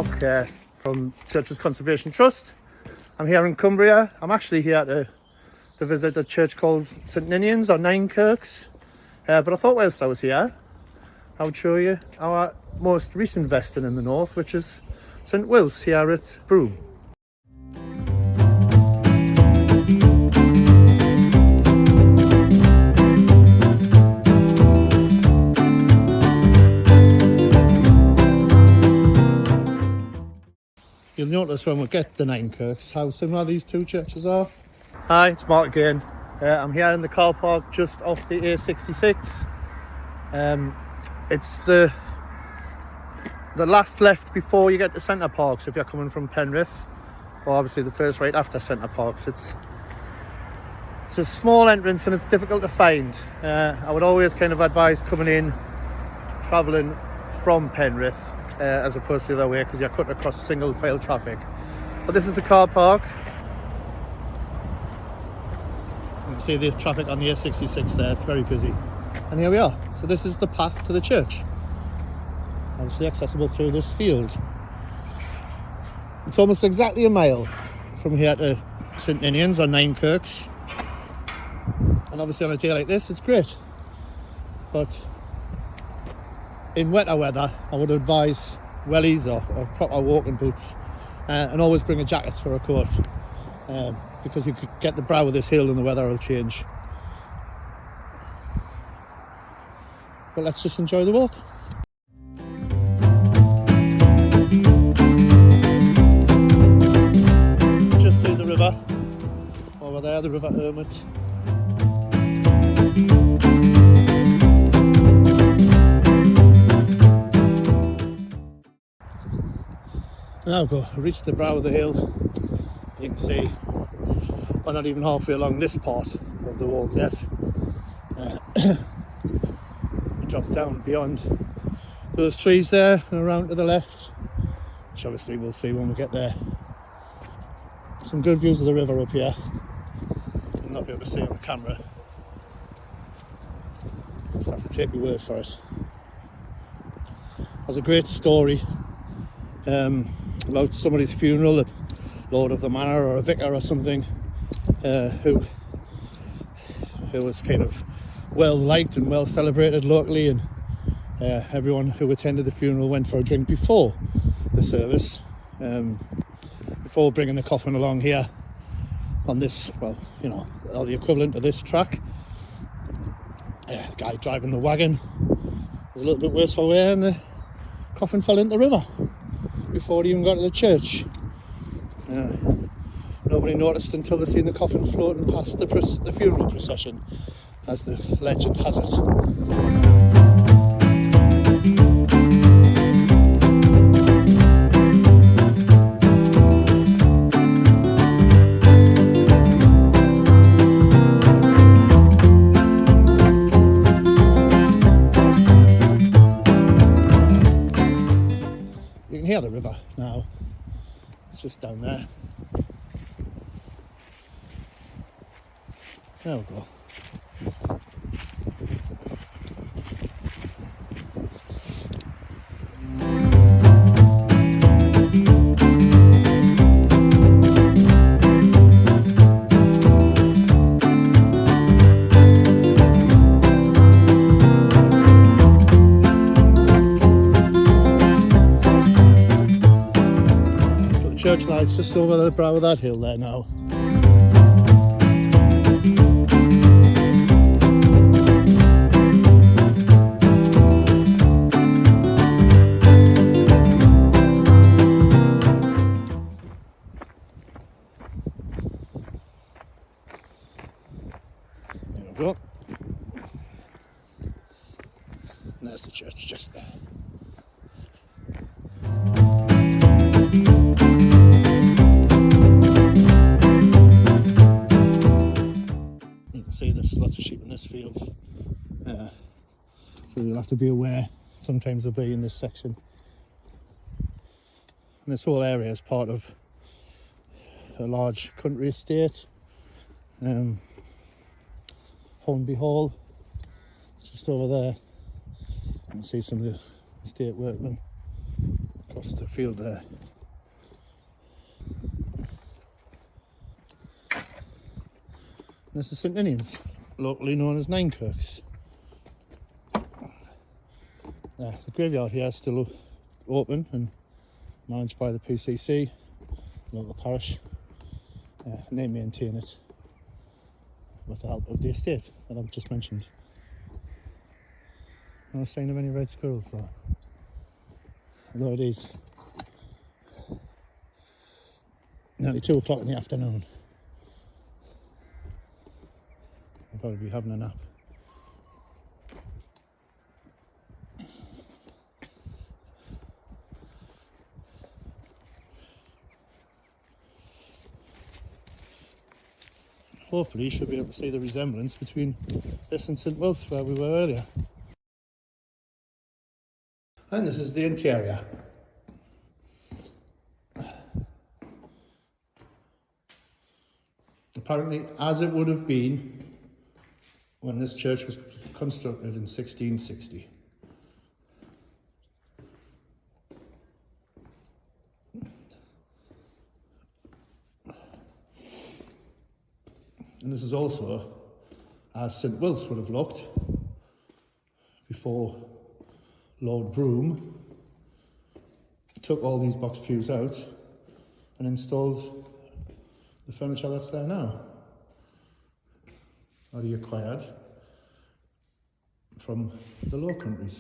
Mark from Churches Conservation Trust. I'm here in Cumbria. I'm actually here to visit a church called St Ninian's or Ninekirks. But I thought whilst I was here, I would show you our most recent vesting in the north, which is St Wilf's here at Broome. You'll notice when we get to Ninekirks how similar these two churches are. Hi, it's Mark again. I'm here in the car park just off the A66. It's the last left before you get to Centre Parks if you're coming from Penrith, or obviously the first right after Centre Parks. It's a small entrance and it's difficult to find. I would always kind of advise coming in, travelling from Penrith, as opposed to the other way, because you're cutting across single file traffic. But this is the car park. You can see the traffic on the A66 there, it's very busy. And here we are. So this is the path to the church. Obviously accessible through this field. It's almost exactly a mile from here to St Ninian's or Ninekirks. And obviously on a day like this, it's great. But in wetter weather, I would advise wellies or proper walking boots, and always bring a jacket or a coat, because you could get the brow of this hill and the weather will change. But let's just enjoy the walk. Just see the river over there, the River Hermit. Now go reach the brow of the hill. You can see we're not even halfway along this part of the walk yet. Drop down beyond those trees there and around to the left, which obviously we'll see when we get there. Some good views of the river up here. You'll not be able to see on the camera. Just have to take your word for it. There's a great story about somebody's funeral, a lord of the manor or a vicar or something, who was kind of well liked and well celebrated locally, and everyone who attended the funeral went for a drink before the service, before bringing the coffin along here on this, well, you know, or the equivalent of this track. The guy driving the wagon was a little bit worse for wear, and the coffin fell into the river before it even got to the church. Nobody noticed until they seen the coffin floating past the funeral procession, as the legend has it. You can hear the river now. It's just down there. There we go. So the church lies just over the brow of that hill there now. Go. And there's the church just there. You can see there's lots of sheep in this field, so you'll have to be aware. Sometimes they'll be in this section, and this whole area is part of a large country estate. Hornby Hall, it's just over there. You can see some of the estate workmen across the field there. This is St Ninian's, locally known as Ninekirks. The graveyard here is still open and managed by the PCC, local parish, and they maintain it with the help of the estate that I've just mentioned. No sign of any red squirrels though, although it is nearly 2 o'clock in the afternoon. I'll probably be having a nap. Hopefully you should be able to see the resemblance between this and St Wilt's where we were earlier. And this is the interior. Apparently, as it would have been when this church was constructed in 1660. And this is also as St Wilt's would have looked before Lord Broome took all these box pews out and installed the furniture that's there now, that he acquired from the Low Countries.